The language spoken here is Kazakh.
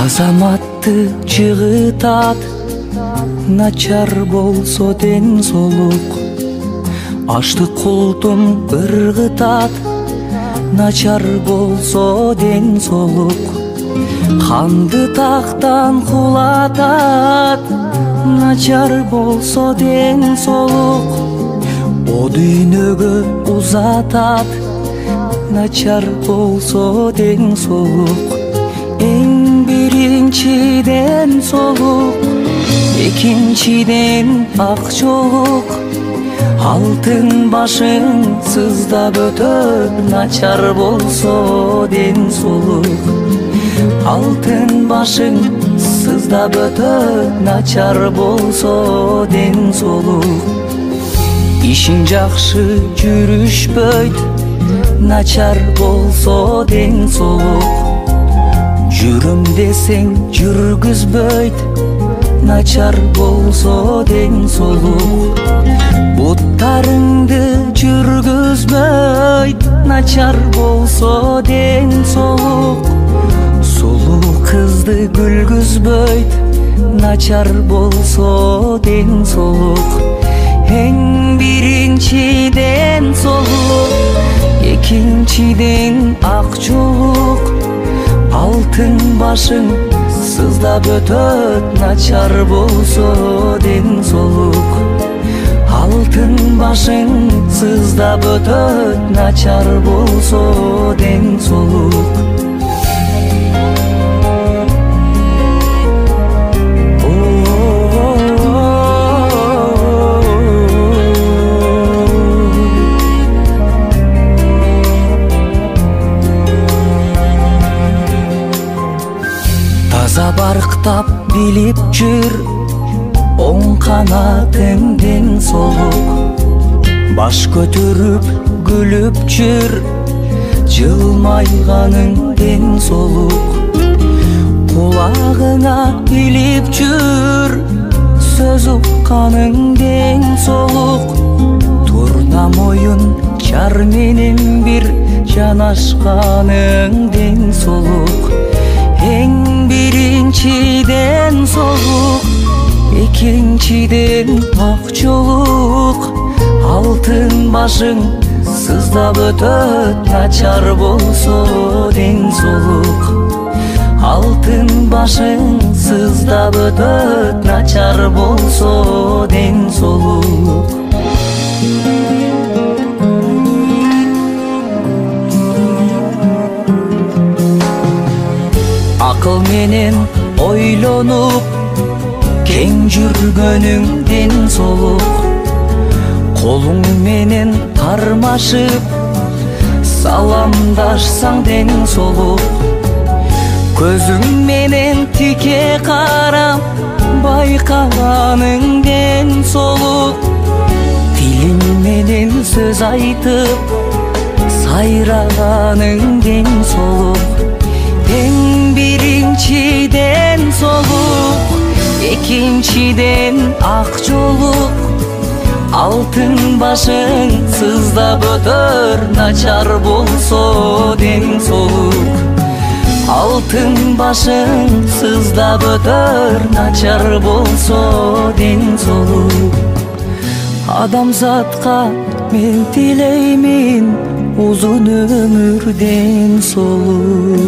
Азаматты жыгытат, начар болсо ден соолук. Аштык култум ыргытат, начар болсо ден соолук. Ханды тактан кулатат, начар болсо ден соолук. О дүйнөгө узатат, начар болсо ден соолук. Эң биринчиден соолук, экинчиден ак жолук. Алтын башың сыздап өтөп, начар болсо ден соолук. Алтын башың сыздап өтөп, начар болсо ден соолук. Ишиң жакшы жүрүшпөйт, начар болсо ден соолук. Жүрүм десең жүргүзбөйт, начар болсо ден соолук. Буттарыңды жүргүзбөйт, начар болсо ден соолук. Сулуу кызды күлгүзбөйт, начар болсо ден соолук. Эң биринчиден соолук, экинчиден ак жолук. Алтын башың сыздап өтөт, начар болсо ден соолук. Алтын башың сыздап өтөт, начар болсо ден соолук. Таза барктап билип жүр, оң канатың ден соолук. Баш көтөрүп күлүп жүр, жылмайганың ден соолук. Кулагыңа билип жүр, сөз укканың ден соолук. Турна моюн жар менен бир жанашканың ден соолук. Эң биринчиден соолук, экинчиден ак жолук. Алтын башың сыздап өтөт, начар болсо ден соолук. Алтын башың сыздап өтөт, начар болсо ден соолук. Акыл менен ойлонуп, кең жүргөнүң ден соолук. Колуң менен кармашып, саламдашсаң ден соолук. Көзүң менен тике карап, байкаганың ден соолук. Тилиң менен сөз айтып, сайраганың ден соолук. Эң биринчиден соолук, экинчиден ак жолук. Алтын башың сыздап өтөр, начар болсо ден соолук. Алтын башың сыздап өтөр, начар болсо ден соолук. Адамзатка мен тилеймин узун өмүр ден соолук.